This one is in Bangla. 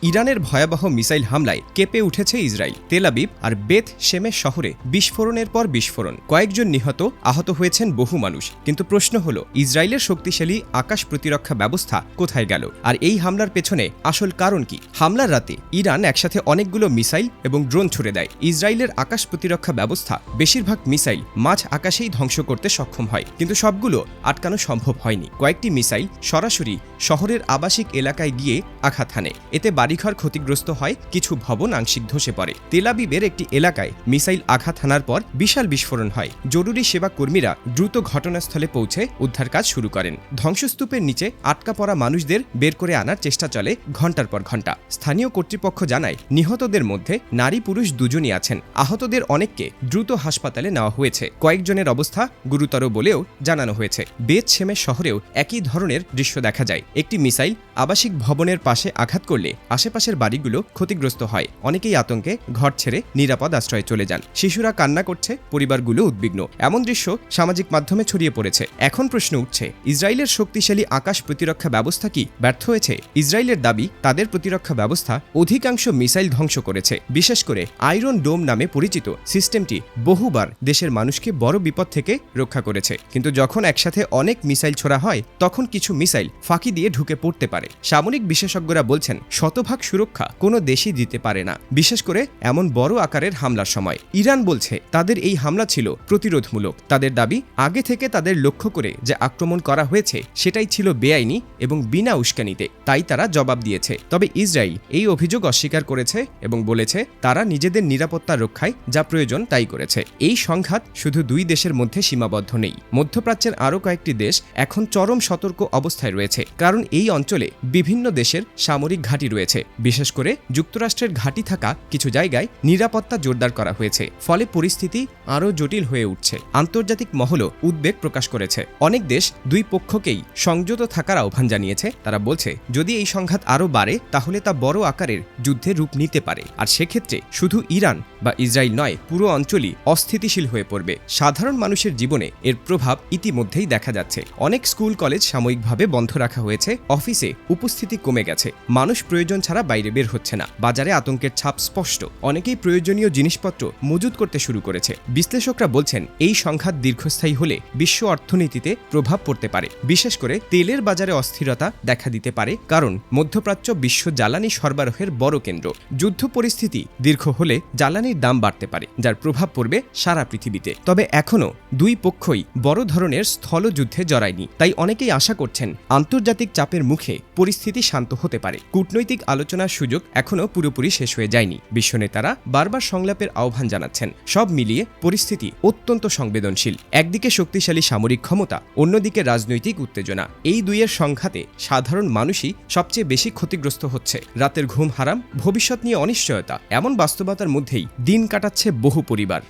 ইরানের ভয়াবহ মিসাইল হামলায় কেঁপে উঠেছে ইসরায়েল। তেল আবিব আর বেথ শেমেশ শহরে বিস্ফোরণের পর বিস্ফোরণ, কয়েকজন নিহত, আহত হয়েছেন বহু মানুষ। কিন্তু প্রশ্ন হলো, ইসরায়েলের শক্তিশালী আকাশ প্রতিরক্ষা ব্যবস্থা কোথায় গেল? আর এই হামলার পেছনে আসল কারণ কি? হামলার রাতে ইরান একসাথে অনেকগুলো মিসাইল এবং ড্রোন ছুড়ে দেয়। ইসরায়েলের আকাশ প্রতিরক্ষা ব্যবস্থা বেশিরভাগ মিসাইল মাঝ আকাশেই ধ্বংস করতে সক্ষম হয়, কিন্তু সবগুলো আটকানো সম্ভব হয়নি। কয়েকটি মিসাইল সরাসরি শহরের আবাসিক এলাকায় গিয়ে আঘাত হানে। এতে বাড়িঘর ক্ষতিগ্রস্ত হয়, কিছু ভবন আংশিক ধসে পড়ে। তেল আবিবের একটি এলাকায় মিসাইল আঘাত হানার পর বিশাল বিস্ফোরণ হয়। জরুরি সেবা কর্মীরা দ্রুত ঘটনাস্থলে পৌঁছে উদ্ধার কাজ শুরু করেন। ধ্বংসস্তূপের নিচে আটকা পড়া মানুষদের বের করে আনার চেষ্টা চলে ঘণ্টার পর ঘণ্টা। স্থানীয় কর্তৃপক্ষ জানায়, নিহতদের মধ্যে নারী পুরুষ দুজনই আছেন। আহতদের অনেককে দ্রুত হাসপাতালে নেওয়া হয়েছে। কয়েকজনের অবস্থা গুরুতর বলেও জানানো হয়েছে। বেথ শেমেশ শহরেও একই ধরনের দৃশ্য দেখা যায়। একটি মিসাইল আবাসিক ভবনের পাশে আঘাত করলে আশেপাশের বাড়িগুলো ক্ষতিগ্রস্ত হয়। অনেকেই আতঙ্কে ঘর ছেড়ে নিরাপদ আশ্রয়ে চলে যান। শিশুরা কান্না করছে, পরিবারগুলো উদ্বিগ্ন। এমন দৃশ্য সামাজিক মাধ্যমে ছড়িয়ে পড়েছে। এখন প্রশ্ন উঠছে, ইসরায়েলের শক্তিশালী আকাশ প্রতিরক্ষা ব্যবস্থা কি ব্যর্থ হয়েছে? ইসরায়েলের দাবি, তাদের প্রতিরক্ষা ব্যবস্থা অধিকাংশ মিসাইল ধ্বংস করেছে। বিশেষ করে আয়রন ডোম নামে পরিচিত সিস্টেমটি বহুবার দেশের মানুষকে বড় বিপদ থেকে রক্ষা করেছে। কিন্তু যখন একসাথে অনেক মিসাইল ছোড়া হয়, তখন কিছু মিসাইল ফাঁকি দিয়ে ঢুকে পড়তে পারে। সামরিক বিশেষজ্ঞরা বলছেন, শতভাগ সুরক্ষা কোনো দেশই দিতে পারে না, বিশেষ করে এমন বড় আকারের হামলার সময়। ইরান বলছে, তাদের এই হামলা ছিল প্রতিরোধমূলক। তাদের দাবি, আগে থেকে তাদের লক্ষ্য করে যে আক্রমণ করা হয়েছে সেটাই ছিল বেআইনি এবং বিনা উস্কানিতে, তাই তারা জবাব দিয়েছে। তবে ইসরায়েল এই অভিযোগ অস্বীকার করেছে এবং বলেছে, তারা নিজেদের নিরাপত্তা রক্ষায় যা প্রয়োজন তাই করেছে। এই সংঘাত শুধু দুই দেশের মধ্যে সীমাবদ্ধ নেই। মধ্যপ্রাচ্যের আরও কয়েকটি দেশ এখন চরম সতর্ক অবস্থায় রয়েছে, কারণ এই অঞ্চলে বিভিন্ন দেশের সামরিক ঘাঁটি রয়েছে। বিশেষ করে যুক্তরাষ্ট্রের ঘাঁটি থাকা কিছু জায়গায় নিরাপত্তা জোরদার করা হয়েছে। ফলে পরিস্থিতি আরও জটিল হয়ে উঠছে। আন্তর্জাতিক মহলও উদ্বেগ প্রকাশ করেছে। অনেক দেশ দুই পক্ষকেই সংযত থাকার আহ্বান জানিয়েছে। তারা বলছে, যদি এই সংঘাত আরও বাড়ে তাহলে তা বড় আকারের যুদ্ধের রূপ নিতে পারে। আর সেক্ষেত্রে শুধু ইরান বা ইসরায়েল নয়, পুরো অঞ্চলই অস্থিতিশীল হয়ে পড়বে। সাধারণ মানুষের জীবনে এর প্রভাব ইতিমধ্যেই দেখা যাচ্ছে। অনেক স্কুল কলেজ সাময়িকভাবে বন্ধ রাখা হয়েছে, অফিসে উপস্থিতি কমে গেছে, মানুষ প্রয়োজন ছাড়া বাইরে বের হচ্ছে না। বাজারে আতঙ্কের ছাপ স্পষ্ট। অনেকেই প্রয়োজনীয় জিনিসপত্র মজুত করতে শুরু করেছে। বিশ্লেষকরা বলছেন, এই সংঘাত দীর্ঘস্থায়ী হলে বিশ্ব অর্থনীতিতে প্রভাব পড়তে পারে। বিশেষ করে তেলের বাজারে অস্থিরতা দেখা দিতে পারে, কারণ মধ্যপ্রাচ্য বিশ্ব জ্বালানি সরবরাহের বড় কেন্দ্র। যুদ্ধ পরিস্থিতি দীর্ঘ হলে জ্বালানির দাম বাড়তে পারে, যার প্রভাব পড়বে সারা পৃথিবীতে। তবে এখনও দুই পক্ষই বড় ধরনের স্থলযুদ্ধে জড়ায়নি, তাই অনেকেই আশা করছেন আন্তর্জাতিক চাপের মুখে পরিস্থিতি শান্ত হতে পারে। কূটনৈতিক আলোচনার সুযোগ এখনও পুরোপুরি শেষ হয়ে যায়নি। বিশ্ব নেতারা বারবার সংলাপের আহ্বান জানাচ্ছেন। সব মিলিয়ে পরিস্থিতি অত্যন্ত সংবেদনশীল। একদিকে শক্তিশালী সামরিক ক্ষমতা, অন্যদিকে রাজনৈতিক উত্তেজনা। এই দুইয়ের সংঘাতে সাধারণ মানুষই সবচেয়ে বেশি ক্ষতিগ্রস্ত হচ্ছে। রাতের ঘুম হারাম, ভবিষ্যৎ নিয়ে অনিশ্চয়তা, এমন বাস্তবতার মধ্যেই দিন কাটাচ্ছে বহু পরিবার।